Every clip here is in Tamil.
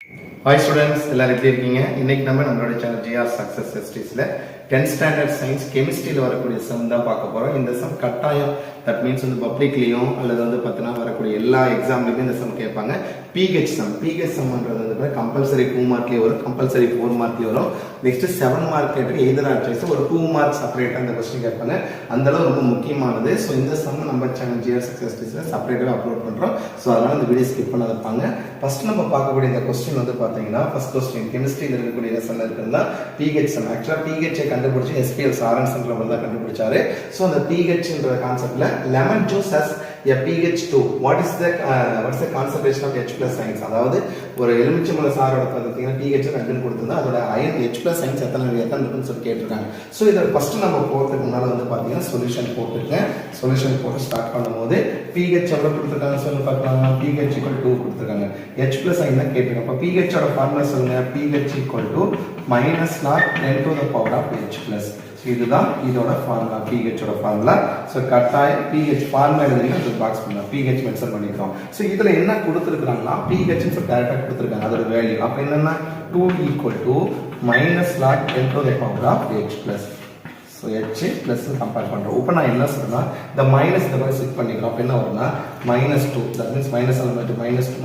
Hi students, எல்லாரும் எப்படி இருக்கீங்க? இன்னைக்கு நம்மளோட channel GR Success Studiesல 10th standard science chemistryல வரக்கூடிய சம் தான் பார்க்க போறோம். இந்த சம் கட்டாயம் that means வந்து பப்ளிக்லயும் அல்லது வந்து பார்த்தனா வரக்கூடிய எல்லா எக்ஸாம்லயும் இந்த சம் கேட்பாங்க. pH சம்ன்றது வந்து கம்பல்சரி 2 மார்க்லயே வரும், கம்பல்சரி 4 மார்க்லயே வரும். நெக்ஸ்ட் 7 மார்க் கேட்டா எய்தர் ஆர் சாய்ஸ் ஒரு 2 மார்க் செப்பரேட்டா அந்த क्वेश्चन கேட்பாங்க. அந்த அளவு ரொம்ப முக்கியமானது. சோ இந்த சம் நம்ம சேனல் GR Success Studiesல செப்பரேட்டா அப்லோட் பண்றோம். சோ அதனால இந்த வீடியோ ஸ்கிப் பண்ணாத பாருங்க. ஃபர்ஸ்ட் நம்ம பார்க்கக்கூடிய இந்த क्वेश्चन வந்து பாத்தீங்கன்னா ஃபர்ஸ்ட் क्वेश्चन கெமிஸ்ட்ரியில இருக்கக்கூடிய லெசன்ல இருக்குன்னா pH சம். ஆக்சுவலா pH ஐ கண்டுபிடிச்சு SPL சாரன்ஸ்ன்றவர் தான் கண்டுபிடிச்சாரு. சோ அந்த pH என்ற கான்செப்ட்ல lemon juice has a pH2. what's the concentration of H+ ions? அதாவது ஒரு எலுமிச்சம்பழ சாரோட பார்த்தீங்கன்னா pH ரெண்டுன்னு கொடுத்திருந்தா அதோட அயன் H+ ions எத்தனை இருக்குன்னு சொல்லி கேட்டிருக்காங்க. சோ இத ஃபர்ஸ்ட் நம்ம போறதுக்கு முன்னால வந்து பாத்தீங்கன்னா சொல்யூஷன் போட்டுருக்கேன். சொல்யூஷன் போட்டு ஸ்டார்ட் பண்ணும்போது pH எவ்வளவு கொடுத்திருக்காங்க சொல்லி பார்க்கலாம். pH 2 கொடுத்திருக்காங்க. H+ ion தான் கேட்டிருக்காங்க. அப்ப pH ஓட ஃபார்முலா சொல்லுங்க. pH minus log 10 to the power of H+. இதுதான் இதோட ஃபார்முலா, pH ஓட ஃபார்முலா. சோ கட்டாயம் pH ஃபார்முலா எழுதிங்க, அந்த பாக்ஸ் பண்ணா pH மென்ஷன் பண்ணிக்கிறோம். சோ இதுல என்ன கொடுத்திருக்காங்கன்னா pH ன்னு சொல்லி டைரக்டா கொடுத்திருக்காங்க. அதோட வேல்யூ அப்ப என்னன்னா 2 minus log 10 to the power of H+. So H plus compare பண்றோம். இப்போ நான் என்ன சொல்றேன்னா இந்த மைனஸ் இந்த மாதிரி செட் பண்ணிக்கிறோம். அப்ப என்ன வரும்னா -2. that means மைனஸ் ஆல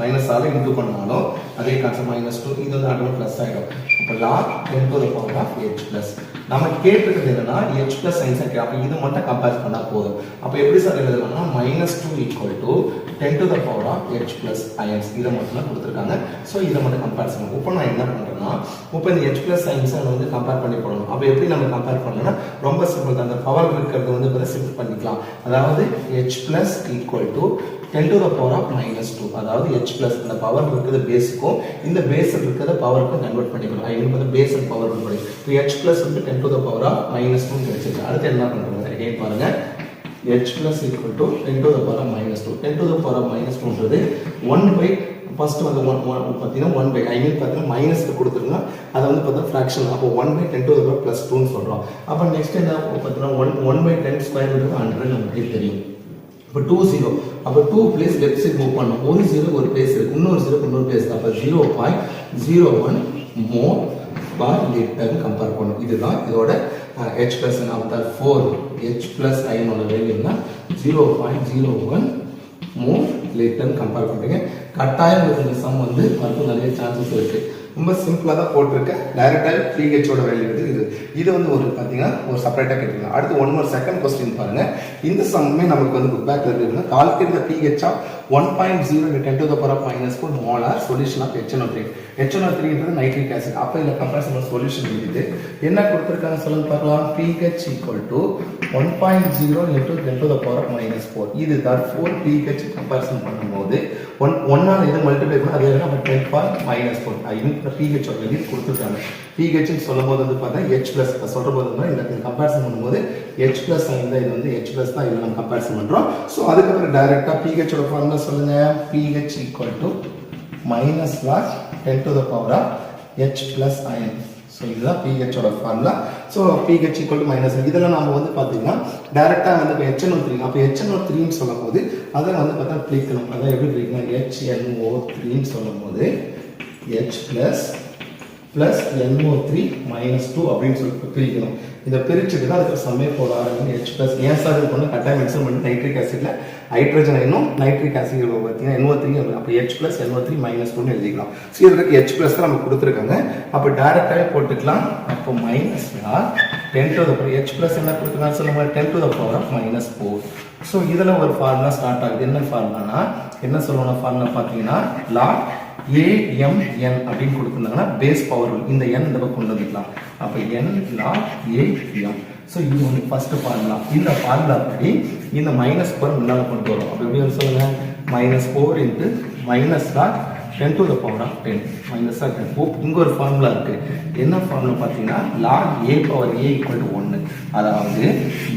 மைனஸ் ஆல இன்டு பண்ணாலும் அதே கான்செப்ட் -2 இது வந்து ஆட்டோமேட்டிக்கா பிளஸ் ஆயிடும். அப்ப log 10 to the power of H+. நாம கேட்டிருக்கிறது என்னன்னா H+ சைன்ஸ் இருக்கு. அப்ப இது மட்டும் கம்பேர் பண்ணா போதும். அப்ப எப்படி sir எழுதலாம்னா -2 10 to the power of H+ ions இத மட்டும் தான் கொடுத்திருக்காங்க. சோ இத மட்டும் கம்பேர் பண்ணனும். இப்போ நான் என்ன பண்றேன்னா இப்போ இந்த H+ ions வந்து கம்பேர் பண்ணி போடணும். அப்ப எப்படி நம்ம கம்பேர் பண்ணனும்னா ரொம்ப சிம்பிள் தான். அந்த பவர் இருக்கிறது வந்து பர சிம்பிள் பண்ணிக்கலாம். அதாவது H+ 10 to the power of -2. அதாவது H+ இந்த பவர் இருக்குது பேஸ்க்கும் இந்த பேஸ் இருக்கிறத பவருக்கு கன்வர்ட் பண்ணிக்கணும். ஐ மீன் வந்து பேஸ் அண்ட் பவர் படி. இப்போ H+ வந்து 10 to the power of -2 கிடைச்சிருக்கு. அடுத்து என்ன பண்றோம் அகைன் பாருங்க. H+ 10 to the power of -2. 10 to the power of -2ன்றது 1 by first வந்து 1 பாத்தீங்கன்னா 1 by ஐ மீன் பாத்தீங்கன்னா மைனஸ் கொடுத்துருங்க. அத வந்து பார்த்தா ஃபிராக்ஷன். அப்போ 1 by 10 to the power +2 ன்னு சொல்றோம். அப்ப நெக்ஸ்ட் என்ன பாத்தீங்கன்னா 1 by 10 ஸ்கொயர் வந்து 100 நமக்கு தெரியும். அப்ப 2 0. அப்ப 2 பிளேஸ் லெஃப்ட் சைடு மூவ் பண்ணனும். ஒரு 0 ஒரு பிளேஸ் இருக்கு. இன்னொரு 0 இன்னொரு பிளேஸ். அப்ப 0.01 மோல் பர் லிட்டர் கம்பேர் பண்ணனும். இதுதான் இதோட H+ after 4 H+ அயனோட வேல்யூனா 0.01 mole litre compare பண்றீங்க. கட்டாயம் இந்த சம் வந்து வரது நிறைய சான்சஸ் இருக்கு. ரொம்ப சிம்பிளா தான் போட்டுருக்கேன். டைரக்டா pH ஓட வேல்யூ இது வந்து ஒரு பாத்தீங்கன்னா ஒரு செப்பரேட்டா கேட்டிருக்காங்க. அடுத்து ஒன் மோர் செகண்ட் क्वेश्चन பாருங்க. இந்த சம்மே நமக்கு வந்து புக் பேக்ல இருக்குன்னா calculate the pH of 1.0 into 10 to the power of -4 molar solution of HNO3. HNO3 ன்றது நைட்ரிக் ஆசிட். அப்ப இந்த கம்பேரிசன் சொல்யூஷன் எழுதிட்டு என்ன கொடுத்திருக்காங்க சொல்லுங்க பார்க்கலாம். pH 1.0 into 10 to the power of -4. இது therefore pH கம்பேரிசன் பண்ணும்போது 1 ஆல இது மல்டிப்ளை பண்ணா அது என்ன 10 power -4. ஐ மீன் pH ஓட வேல்யூ கொடுத்திருக்காங்க. pH ன்னு சொல்லும்போது வந்து பார்த்தா H+ சொல்றபோது இந்த கம்பேரிசன் பண்ணும்போது H+ சைன் தான் இது வந்து H+ தான் இது நம்ம கம்பேரிசன் பண்றோம். சோ அதுக்கு அப்புறம் டைரக்டா pH ஓட ஃபார்முலா சொல்லுங்க. pH -log 10 to the power of H+ ion. So இதுதான் pH ஓட ஃபார்முலா. So pH -. இதெல்லாம் நாம வந்து பாத்தீங்கன்னா டைரக்டா வந்து HNO3. அப்ப HNO3 ன்னு சொல்லும்போது அத வந்து பார்த்தா பிரிக்கணும். அத எப்படி பிரிக்கணும்? HNO3 ன்னு சொல்லும்போது H+ plus NO3 minus 2 அப்படின்னு சொல்லி பிரிக்கணும். இத பிரிச்சிட்டு தான் அதுக்கு சம்மே போட ஆரம்பிங்க. H+ ஏன் சார் இது பண்ண கட்டாயம் மென்ஷன் பண்ணி நைட்ரிக் ஆசிட்ல ஹைட்ரஜன் அயனும் நைட்ரிக் ஆசிட் பார்த்தீங்கன்னா NO3 அப்ப H+ NO3 -2 ன்னு எழுதிக்கலாம். சோ இதுக்கு H+ தான் நமக்கு கொடுத்திருக்காங்க. அப்ப டைரக்டாவே போட்டுக்கலாம். அப்ப -10 to the power H+ என்ன கொடுத்திருக்காங்க சொல்லுங்க. 10 to the power of -4. So இதல ஒரு ஃபார்முலா ஸ்டார்ட் ஆகுது. என்ன ஃபார்முலானா என்ன சொல்லுவாங்க ஃபார்முலா பாத்தீங்கன்னா log AMN அப்படின்னு கொடுத்திருந்தாங்கன்னா பேஸ் பவர் இந்த n இந்த பக்கம் கொண்டு வந்துக்கலாம். அப்ப n log AM. சோ இது வந்து ஃபர்ஸ்ட் ஃபார்முலா. இந்த ஃபார்முலா படி இந்த -4 முன்னால கொண்டு வரோம். அப்ப எப்படி சொல்லுங்க -4 into -log 10 to the power of 10 -10. இங்க ஒரு ஃபார்முலா இருக்கு. என்ன ஃபார்முலா பாத்தீங்கன்னா log A power A = 1. அதாவது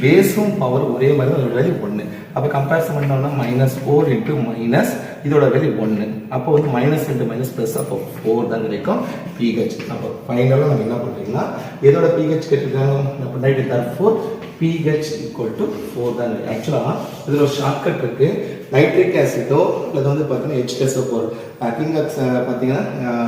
பேஸும் பவர் ஒரே மாதிரி அதோட வேல்யூ 1. அப்ப கம்பேரிசன் பண்ணோம்னா -4 into மைனஸ் இதோட வேல்யூ 1. அப்போ வந்து மைனஸ் into மைனஸ் பிளஸ் அப்போ 4 தான் கிடைக்கும் pH. அப்போ ஃபைனலா நம்ம என்ன பண்றீங்கன்னா இதோட pH கேட்டிருக்காங்க. அப்ப ரைட் therefore pH = 4 தான். ஆக்சுவலா இதுல ஒரு ஷார்ட்கட் இருக்கு. நைட்ரிக் ஆசிடோ அல்லது வந்து பார்த்தீங்கன்னா H+O4 கிங் ஆஃப் பார்த்தீங்கன்னா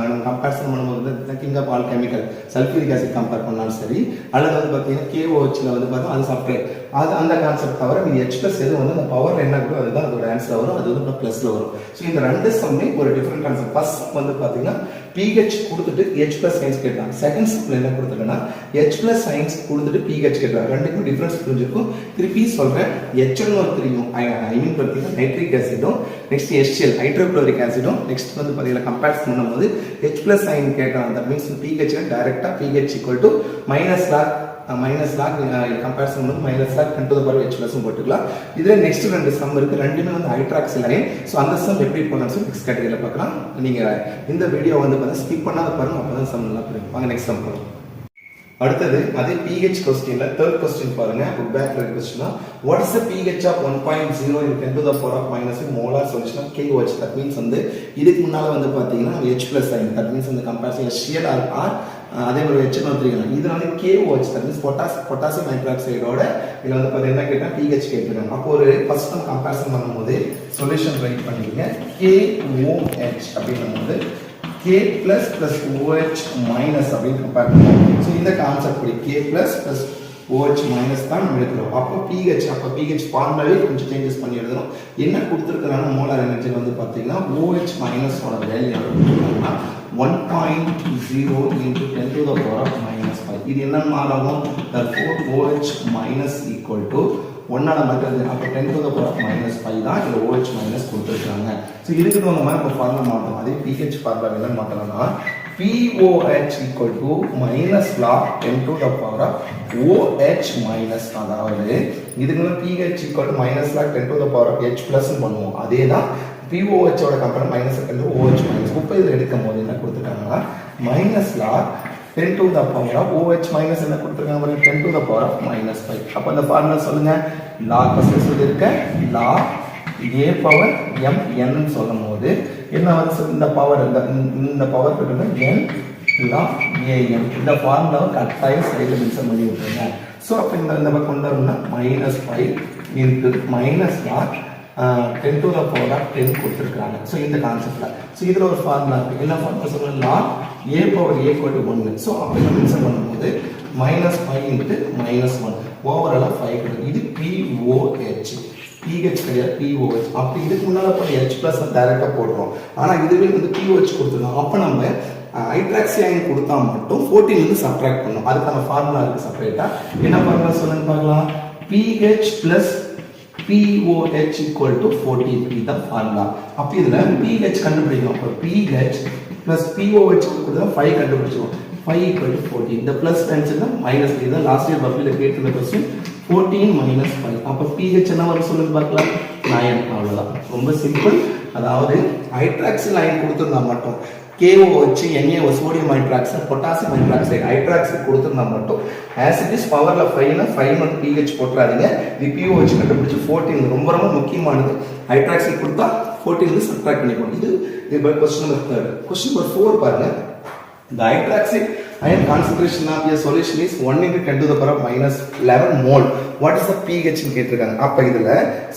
நம்ம கம்பேரிசன் பண்ணும்போது king of all chemical sulphuric acid compare பண்ணாலும் சரி, அல்லது வந்து பார்த்தீங்கன்னா KOHல வந்து பார்த்தோம் அது செப்பரேட், அது அந்த கான்செப்ட் தவிர இது H பிளஸ் எது வந்து அந்த பவர் என்ன கூட அதுதான் அதோட ஆன்சர் வரும், அது வந்து ப்ளஸ்ல வரும். ஸோ இந்த ரெண்டு சம்மே ஒரு டிஃப்ரெண்ட் கான்செப்ட். ஃபர்ஸ்ட் வந்து பார்த்தீங்கன்னா pH கொடுத்துட்டு H பிளஸ் சயின்ஸ் கேட்டாங்க. செகண்ட் சம்ல என்ன கொடுத்துருக்கேன்னா H பிளஸ் சயின்ஸ் கொடுத்துட்டு pH கேட்டாங்க. ரெண்டுக்கும் டிஃபரன்ஸ் புரிஞ்சிருக்கும். திருப்பி சொல்றேன், HNO3யும் ஐ மீன் பார்த்தீங்கன்னா நைட்ரிக் ஆசிடும், நெக்ஸ்ட் HCl ஹைட்ரோகுளோரிக் ஆசிடும், நெக்ஸ்ட் வந்து பார்த்தீங்கன்னா கம்பேரிசன் பண்ணும்போது H பிளஸ் சைன் கேட்டாங்க. தட் மீன்ஸ் pH டைரக்டா pH equal to minus log comparison பண்ணும்போது minus log 10 to the power H பிளஸும் போட்டுக்கலாம். இதுல நெக்ஸ்ட் ரெண்டு சம் இருக்கு, ரெண்டுமே வந்து ஹைட்ராக்சில் அயன். ஸோ அந்த சம் எப்படி பண்ணலாம் சொல்லி நெக்ஸ்ட் கேட்டகரியில் பார்க்கலாம். நீங்க இந்த வீடியோ வந்து பார்த்தா ஸ்கிப் பண்ணாத பாருங்க, அப்பதான் சம் நல்லா புரியும். வாங்க நெக்ஸ்ட் சம் போகலாம். அடுத்தது அதே pH கொஸ்டின்ல தேர்ட் கொஸ்டின் பாருங்க. புக் பேக்ல இருக்க கொஸ்டினா what is the pH of 1.0 in 10 to the power of minus molar solution of KOH. That means வந்து இதுக்கு முன்னால வந்து பாத்தீங்கன்னா H plus sign, that means இந்த கம்பேரிசன் HCl ஆர் அதே மாதிரி HNO3 இது வந்து KOH, தட் மீன்ஸ் பொட்டாசியம் ஹைட்ராக்சைடோட இதுல வந்து பாத்தீங்கன்னா என்ன கேட்டா pH கேட்கிறாங்க. அப்போ ஒரு ஃபர்ஸ்ட் நம்ம கம்பேரிசன் பண்ணும்போது சொல்யூஷன் ரைட் பண்ணிக்கங்க. KOH அப்படிங்கும்போது K plus plus OH minus அப்படின்னு கம்பேர் பண்ணுவோம். ஸோ இந்த கான்செப்ட் படி K plus plus OH minus தான் நம்ம எடுக்கிறோம். அப்போ pH ஃபார்முலாவே கொஞ்சம் சேஞ்சஸ் பண்ணி எழுதணும். என்ன கொடுத்துருக்காங்க மோலார் எனர்ஜி வந்து பார்த்தீங்கன்னா OH minus ஓட வேல்யூ கொடுத்துருக்காங்கன்னா 1.0 into 10 to the power minus 5. இது என்ன மாறும்? therefore OH minus equal to 1ஆல மாற்றுறது. அப்போ 10 to the power minus 5 தான் இதில் OH minus கொடுத்துருக்காங்க. ஸோ இதுக்கு தகுந்த மாதிரி நம்ம ஃபார்முலா மாற்றோம். அதே pH ஃபார்முலா என்ன மாற்றலாம்னா POH equal to minus log 10 to the power OH minus, அதாவது இதுக்கு pH equal to minus log 10 to the power H plus பண்ணுவோம். அதே தான் POH ஓட கம்பேர் மைனஸ் OH minus. இப்போ இதில் எடுக்கும் போது என்ன கொடுத்துருக்காங்கன்னா minus log 10 to the power of OH minus என்ன கொடுத்துருக்காங்க 10 to the power of minus 5. அப்போ அந்த ஃபார்முலா சொல்லுங்க. log ஃபர்ஸ்ட் சொல்லிருக்க log a power m n ன்னு சொல்லும்போது என்ன வந்து இந்த பவர் இந்த பவர் கிட்ட n log am. இந்த ஃபார்முலாவை கட்டாயம் சைடுல மென்ஷன் பண்ணி விட்டுருங்க. ஸோ அப்போ இந்த பக்கம் கொண்டு வரணும்னா -5 into minus log 10 to the power of 10 கொடுத்துருக்காங்க. ஸோ இந்த கான்செப்ட்ல ஸோ இதில் ஒரு ஃபார்முலா இருக்கு. என்ன ஃபார்முலா சொல்லுங்க? log a power a equal to 1. So அப்போ இதை மென்ஷன் பண்ணும்போது -5 into -1 ஓவராலாக 5 கிடைக்கும். இது POH, pH கிடையாது POH. அப்படி இதுக்கு முன்னால போய் H பிளஸ் டைரக்டா போடுறோம். ஆனா இதுவே வந்து POH கொடுத்துருக்கோம். அப்போ நம்ம ஹைட்ராக்சி அயன் கொடுத்தா மட்டும் 14 இருந்து சப்ட்ராக்ட் பண்ணணும். அதுக்கான ஃபார்முலா இருக்கு செப்பரேட்டா. என்ன ஃபார்முலா சொல்லுங்க பார்க்கலாம். pH plus POH equal to 14. இதுதான் ஃபார்முலா. அப்ப இதுல pH கண்டுபிடிக்கணும். அப்ப pH plus POH கொடுத்தா 5 கண்டுபிடிச்சோம். 5 equal to 14. இந்த பிளஸ் டைம்ஸ்னா மைனஸ். இதுதான் லாஸ்ட் இயர் பப்ளில கேட்டிருந்த क्वेश्चन. 14 minus 5. அப்ப pH என்ன வரும் சொல்லுங்க பார்க்கலாம். 9. அவ்வளவுதான். ரொம்ப சிம்பிள். அதாவது ஹைட்ராக்சில் அயன் கொடுத்திருந்தா மட்டும் KOH, NaO, sodium hydroxide, potassium hydroxide, hydroxide கொடுத்திருந்தா மட்டும் as it is பவர்ல 5 னா 5 வந்து pH போட்றாதீங்க. இது POH கண்டுபிடிச்சு 14 ரொம்ப ரொம்ப முக்கியமானது. ஹைட்ராக்சைடு கொடுத்தா 14 இருந்து சப்ட்ராக்ட் பண்ணிக்கணும். இது क्वेश्चन நம்பர் 3. क्वेश्चन நம்பர் 4 பாருங்க. The hydroxide ion concentration of a solution is 1 into 10 to the power of minus 11 mole. What is the pH ன்னு கேட்டிருக்காங்க. அப்ப இதுல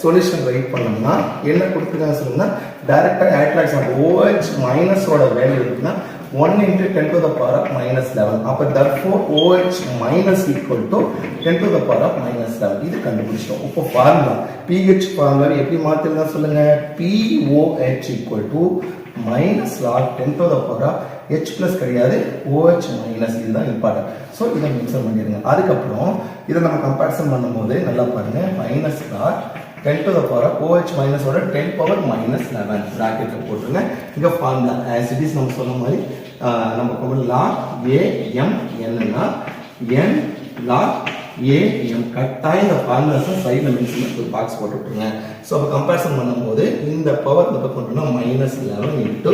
சொல்யூஷன் ரைட் பண்ணோம்னா என்ன கொடுத்திருக்காங்க சொல்லுங்க. டைரக்டா ஹைட்ராக்சைடு OH minus ஓட வேல்யூ இருக்குன்னா 1 into 10 to the power of minus 11. அப்ப therefore OH minus equal to 10 to the power of minus 11. இது கண்டுபிடிச்சோம். இப்போ ஃபார்முலா pH ஃபார்முலா எப்படி மாத்தலாம் சொல்லுங்க. POH equal to minus log 10 to the power of H plus கிடையாது OH minus. இதுதான் இம்பார்ட்டன்ட். ஸோ இதை மென்ஷன் பண்ணிடுங்க. அதுக்கப்புறம் இதை நம்ம கம்பேரிசன் பண்ணும்போது நல்லா பாருங்க. Minus log 10 to the power of OH minus ஓட 10 power minus 11 பிராக்கெட்ல போட்டுருங்க. இங்க ஃபார்முலா as it is நம்ம சொன்ன மாதிரி நம்ம log AM என்னன்னா n log AM கட்டாயம் இந்த ஃபார்முலாஸ் சைடுல மென்ஷன் பண்ணி ஒரு பாக்ஸ் போட்டு விட்டுருங்க. ஸோ அப்போ கம்பேரிசன் பண்ணும்போது இந்த பவர் இந்த பக்கம் கொண்டுனா -11 into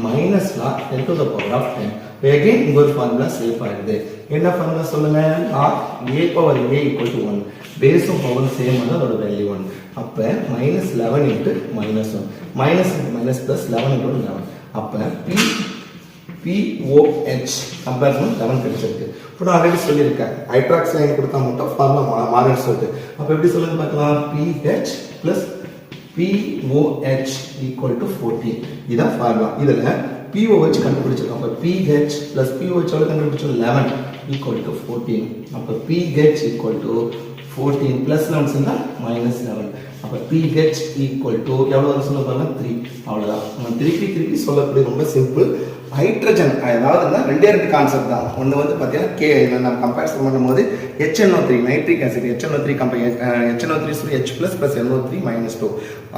minus log 10 to the power of 10. again இங்க ஒரு ஃபார்முலா சேஃப் ஆயிடுது. என்ன ஃபார்முலா சொல்லுங்க. log a power a equal to 1. பேஸும் பவரும் சேம் வந்து அதோட வேல்யூ 1. அப்ப -11 into -1 minus into minus plus 11 into 11. அப்ப POH கம்பேரிசன் 11 கிடைச்சிருக்கு. இப்போ நான் ஆல்ரெடி சொல்லியிருக்கேன் ஹைட்ராக்சைடு கொடுத்தா மட்டும் ஃபார்முலா மாறுன்னு சொல்லிட்டு. அப்போ எப்படி சொல்லுங்க பார்க்கலாம். pH plus POH equal to 14. இதான் ஃபார்முலா. இதுல POH கண்டுபிடிச்சிருக்கோம். அப்ப PH plus POH எவ்வளவு கண்டுபிடிச்சோம்? 11 equal to 14. அப்ப PH equal to 14 plus 11 சொன்னா minus 11. அப்ப PH equal to எவ்வளவு சொல்ல பாருங்க 3. அவ்வளவுதான். நம்ம திருப்பி சொல்லக்கூடிய ரொம்ப சிம்பிள். ஹைட்ரஜன் அதாவது ரெண்டே கான்செப்ட் தான். ஒன்று வந்து பார்த்தீங்கன்னா கே நம்ம கம்பேரிசன் பண்ணும்போது HNO3 nitric acid HNO3 HNO3 H plus plus NO3 -2.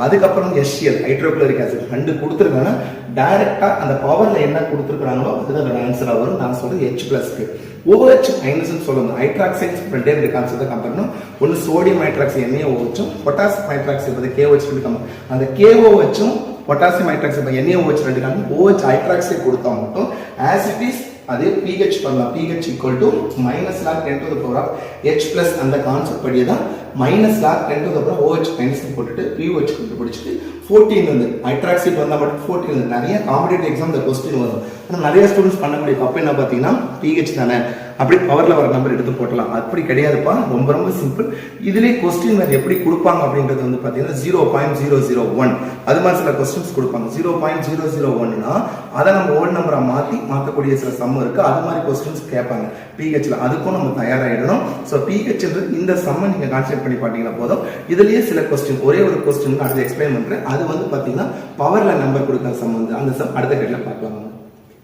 அதுக்கப்புறம் HCl ஹைட்ரோகுளோரிக் ஆசிட் 2 கொடுத்துருக்காங்க. டைரக்டா அந்த பவர்ல என்ன கொடுத்துருக்காங்களோ அதுதான் அதோட ஆன்சரா வரும். நான் சொல்றது H ப்ளஸ்க்கு OH மைனஸ்னு சொல்லணும். ஹைட்ராக்சைட்ஸ் ரெண்டே கான்செப்ட் தான் கம்பேர் பண்ணணும். ஒன்று sodium hydroxide NaOH potassium hydroxide KOH compare. அந்த KOH பொட்டாசியம் ஹைட்ராக்சைடு NaOH ரெண்டு காரணம் OH ஹைட்ராக்சைடு கொடுத்தா மட்டும் as it is அதே pH பண்ணலாம். pH equal to minus log 10 to the power of H plus அந்த கான்செப்ட் படியே தான் minus log 10 to the power OH minus போட்டுட்டு pH கண்டுபிடிச்சிட்டு 14 வந்து ஹைட்ராக்சைடு வந்தா மட்டும் 14 வந்து நிறைய காம்படிட்டிவ் எக்ஸாம் இந்த क्वेश्चन வரும். ஆனா நிறைய ஸ்டூடண்ட்ஸ் பண்ணக்கூடிய தப்பு என்ன பாத்தீங்கன்னா pH தானே அப்படி பவர்ல வர நம்பர் எடுத்து போடலாம். அப்படி கிடையாதுப்பா. ரொம்ப ரொம்ப சிம்பிள். இதுலயே क्वेश्चन வேற எப்படி கொடுப்பாங்க அப்படின்றது வந்து பாத்தீங்கன்னா 0.001 அது மாதிரி சில क्वेश्चंस கொடுப்பாங்க. 0.001னா அத நம்ம ஓட் நம்பரா மாத்தக்கூடிய சில சம் இருக்கு. அது மாதிரி क्वेश्चंस கேட்பாங்க pH ல. அதுக்கும் நம்ம தயாராயிடணும். சோ pH இந்த சம்ம நீங்க கான்செப்ட் பண்ணி பாத்தீங்கன்னா போதும். இதுலயே சில क्वेश्चन ஒரே ஒரு क्वेश्चन அடுத்து எக்ஸ்பிளைன் பண்றேன். அது வந்து பாத்தீங்கன்னா பவர்ல நம்பர் கொடுக்கிற சம் வந்து அந்த சம் அடுத்த கிளாஸ்ல பார்க்கலாம்.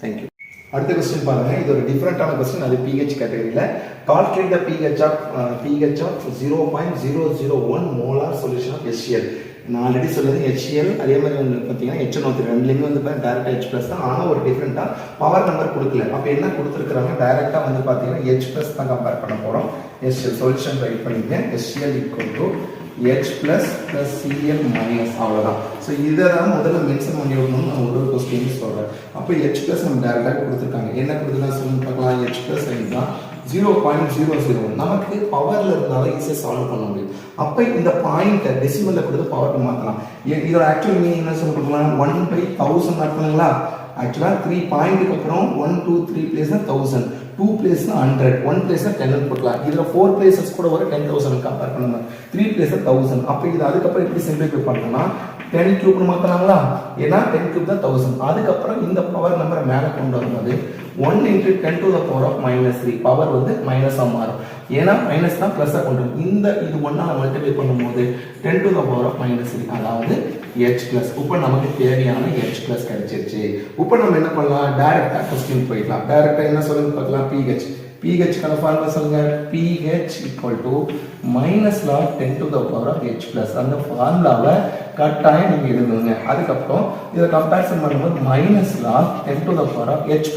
Thank you. அடுத்த क्वेश्चन பாருங்க. இது ஒரு டிஃபரண்டான क्वेश्चन. அது pH கேட்டகரியில calculate the pH of 0.001 molar solution of HCl. நான் ஆல்ரெடி சொல்றது HCl அதே மாதிரி வந்து பாத்தீங்கன்னா HNO3 ரெண்டுலயுமே வந்து டைரக்டா H+ தான். ஆனா ஒரு டிஃபரண்டா பவர் நம்பர் கொடுக்கல. அப்ப என்ன கொடுத்திருக்காங்க? டைரக்டா வந்து பாத்தீங்கன்னா H+ தான் கம்பேர் பண்ண போறோம். HCl சொல்யூஷன் ரைட் பண்ணிட்டேன். HCl equal to H plus plus Cl minus அவ்வளவுதான். சோ இததான் முதல்ல மென்ஷன் பண்ணி விடணும். நான் ஒரு क्वेश्चन சொல்றேன். அப்ப H plus நம்ம டைரக்டா கொடுத்திருக்காங்க. என்ன கொடுத்திருக்காங்க சொல்லுங்க பார்க்கலாம். H plus இதுதான் 0.001 நமக்கு பவர்ல இருந்தால ஈஸியா சால்வ் பண்ண முடியும். அப்ப இந்த பாயிண்ட் டெசிமல்ல கொடுத்து பவர்க்கு மாத்தலாம். இதோட ஆக்சுவல் மீனிங் என்ன சொல்ல போறோம்? 1/1000 அர்த்தங்களா? ஆக்சுவலா 3 பாயிண்ட்க்கு அப்புறம் 1 2 3 பிளேஸ்னா 1000 2 பிளேஸ்னா 100 1 பிளேஸ்னா 10 போடலாம். இதுல 4 பிளேसेस கூட வர 10000 கம்பேர் பண்ணலாம். 3 பிளேஸ்னா 1000. அப்ப இது அதுக்கு அப்புறம் எப்படி சிம்பிளிஃபை பண்ணனும்னா 10 கியூப் மாத்தலாங்களா? ஏனா 10 கியூப் தான் 1000. அதுக்கு அப்புறம் இந்த பவர் நம்பரை மேல கொண்டு வரும்போது 1 into 10 to the power of -3 power வந்து மைனஸா மாறும். ஏனா மைனஸ் தான் பிளஸ்ஸா கொண்டு வரும். இந்த இது 1 ஆல மல்டிப்ளை பண்ணும்போது 10 to the power of -3 அதாவது H+. இப்போ நமக்கு தேவையான H+ கிடைச்சிருச்சு. இப்போ நம்ம என்ன பண்ணலாம்? டைரக்டா क्वेश्चन போயிடலாம். டைரக்டா என்ன சொல்லுங்க பார்க்கலாம். pH கான ஃபார்முலா சொல்லுங்க. pH equal to minus log 10 to the power of H+. அந்த ஃபார்முலாவை கட்டாயம் நீங்க எழுதுங்க. அதுக்கு அப்புறம் இத கம்பேரிசன் பண்ணும்போது minus log 10 to the power of H+.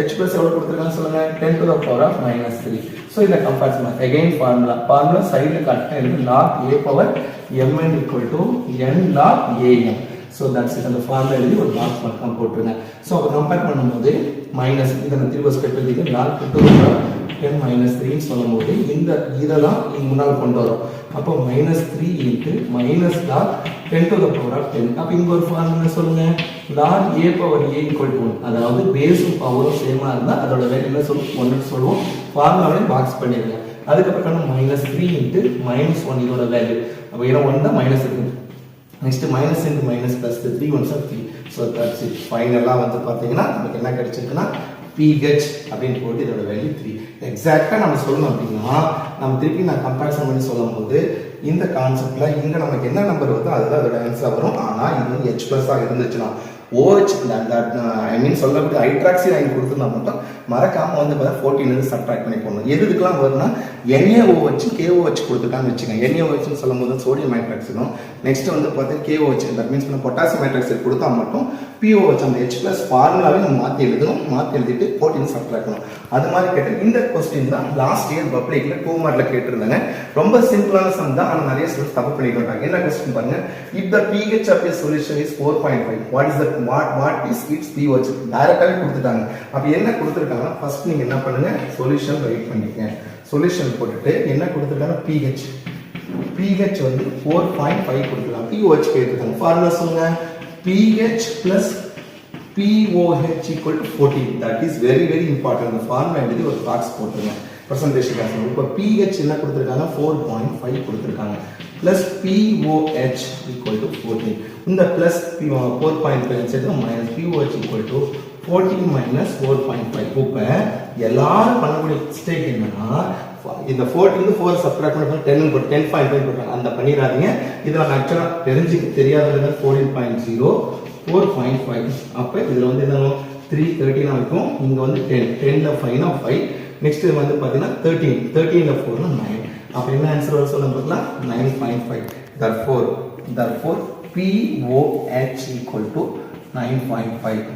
H+ எவ்வளவு கொடுத்திருக்காங்க சொல்லுங்க. 10 to the power of -3. So இத கம்பேர் பண்ணலாம். அகைன் ஃபார்முலா சைடுல கரெக்ட்டா இருக்கு. log a power mn equal to n log am. So that's it. அந்த ஃபார்முலா எழுதி ஒரு பாக்ஸ் மட்டும் போட்டுருங்க. சோ அப்ப கம்பேர் பண்ணும்போது மைனஸ் இத நான் திரும்ப ஸ்டெப் எழுதிங்க. log 10 to the power 10 -3 ன்னு சொல்லும்போது இந்த இதெல்லாம் இங்க முன்னால கொண்டு வரோம். அப்ப -3 into log 10 to the power of 10. அப்ப இங்க ஒரு ஃபார்முலா சொல்லுங்க. log a power a equal to 1. அதாவது பேஸும் பவரும் சேமா இருந்தா அதோட வேல்யூ என்ன சொல்லுவோம்? 1 ன்னு சொல்லுவோம். ஃபார்முலாவை பாக்ஸ் பண்ணிடுங்க. அதுக்கு அப்புறம் -3 into -1 இதோட வேல்யூ. அப்ப ஏன்னா 1 தான் மைனஸ் இருக்கு. Next minus into minus plus 3 ones are 3. So that's it. ஃபைனலா வந்து பாத்தீங்கன்னா நமக்கு என்ன கிடைச்சிருக்குன்னா pH அப்படினு போட்டு இதோட வேல்யூ 3. எக்ஸாக்ட்டா நம்ம சொல்லணும் அப்படினா நம்ம திருப்பி நான் கம்பேரிசன் பண்ணி சொல்லும்போது இந்த கான்செப்ட்ல இங்க நமக்கு என்ன நம்பர் வருதோ அதுதான் அதோட ஆன்சர் வரும். ஆனா இது வந்து H+ ஆ இருந்துச்சுனா OH ஐ மீன் சொல்லக்கூடிய ஹைட்ராக்சி அயன் கொடுத்திருந்தா மட்டும் மறக்காம வந்து 14 இருந்து சப்ட்ராக்ட் பண்ணி போடணும். எதுக்கெல்லாம் வரும்னா NaOH KOH கொடுத்துட்டான்னு வச்சுக்கோங்க. NaOH சொல்லும்போது சோடியம் ஹைட்ராக்சைடும் நெக்ஸ்ட் வந்து பார்த்தீங்கன்னா KOH that means potassium hydroxide கொடுத்தா மட்டும் POH அந்த H+ ஃபார்முலாவை நம்ம மாற்றி எழுதணும். மாற்றி எழுதிட்டு 14 சப்ட்ராக்ட் பண்ணணும். அது மாதிரி கேட்ட இந்த क्वेश्चन தான் லாஸ்ட் இயர் பப்ளிக்ல 2 மார்க்ல கேட்டிருந்தாங்க. ரொம்ப சிம்பிளான சம் தான். ஆனா நிறைய ஸ்டூடண்ட்ஸ் தப்பு பண்ணிட்டாங்க. என்ன क्वेश्चन பாருங்க. if the pH of a solution is 4.5 what is the what is its pH? டைரக்டாவே கொடுத்துட்டாங்க. அப்ப என்ன கொடுத்திருக்காங்க? ஃபர்ஸ்ட் நீங்க என்ன பண்ணுங்க? சொல்யூஷன் ரைட் பண்ணிக்கங்க. சொல்யூஷன் போட்டுட்டு என்ன கொடுத்திருக்காங்க? pH வந்து 4.5 கொடுத்திருக்காங்க. pOH கேட்டிருக்காங்க. ஃபார்முலா சொல்லுங்க. pH plus POH equal to 14. That is very very important. The formula எழுதி ஒரு பாக்ஸ் போட்டுருங்க. பர்சன்டேஜ் காசு. இப்போ பிஹெச் என்ன கொடுத்துருக்காங்க 4.5 கொடுத்துருக்காங்க. Plus pOH equal to 14. இந்த பிளஸ் 4.5 சேர்த்து minus pOH equal to 14 minus 4.5. இப்போ எல்லாரும் பண்ணக்கூடிய மிஸ்டேக் என்னன்னா இந்த 14 4 சப்ட்ராக்ட் பண்ணி 10 போட்டு 10.5 போட்டாங்க. அந்த பண்ணிடாதீங்க. இதுல ஆக்சுவலா தெரியாதவங்க 14.0 4.5. அப்ப இதுல வந்து என்ன 313 இருக்கும். இங்க வந்து 10ல 5னா 5. நெக்ஸ்ட் வந்து பாத்தீங்கன்னா 13ல 4னா 9. அப்ப என்ன ஆன்சர் வர சொல்லுங்க பார்க்கலாம் 9.5. therefore POH equal to 9.5.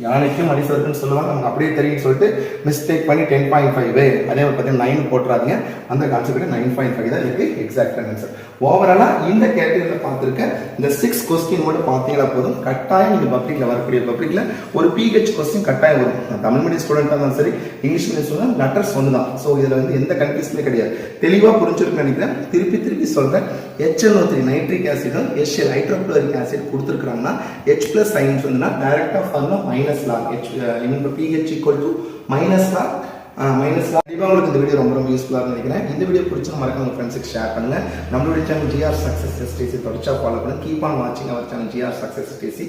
யானைக்கும் அடிசருக்குன்னு சொல்லுவாங்க. நமக்கு அப்படியே தெரியும் சொல்லிட்டு மிஸ்டேக் பண்ணி 10.5 அதே மாதிரி பார்த்தீங்கன்னா 9 போட்டுறாதீங்க. அந்த கான்செப்ட் 9.5 தான் இதுக்கு எக்ஸாக்ட் ஆன்சர். ஓவராலா இந்த கேட்டகரியில் பார்த்துருக்க இந்த 6 கொஸ்டின் மட்டும் பார்த்தீங்கன்னா போதும். கட்டாயம் இந்த பப்ளிக்ல வரக்கூடிய பப்ளிக்ல ஒரு பிஹெச் கொஸ்டின் கட்டாயம் வரும். தமிழ் மீடியம் ஸ்டூடெண்டாக இருந்தாலும் சரி, இங்கிலீஷ் மீடியம் ஸ்டூடெண்ட் லெட்டர்ஸ் ஒன்று தான். ஸோ இதில் வந்து எந்த கன்ஃபியூஷனே கிடையாது. தெளிவாக புரிஞ்சிருக்குன்னு நினைக்கிறேன். திருப்பி சொல்றேன். HNO3 நைட்ரிக் ஆசிடும் HCl ஹைட்ரோக்ளோரிக் ஆசிட் கொடுத்துருக்காங்கன்னா H பிளஸ் சைன்ஸ் வந்துன்னா டைரக்டா formula minus log pH equal to minus log கண்டிப்பாக உங்களுக்கு இந்த வீடியோ ரொம்ப யூஸ்ஃபுல்லாக நினைக்கிறேன். இந்த வீடியோ பிடிச்சா மறக்காம உங்க ஃப்ரெண்ட்ஸுக்கு ஷேர் பண்ணுங்க. நம்மளுடைய சேனல் GR Success STC தொடர்ச்சியாக ஃபாலோ பண்ணுங்க. கீப் ஆன் வாட்சிங் our channel GR Success STC.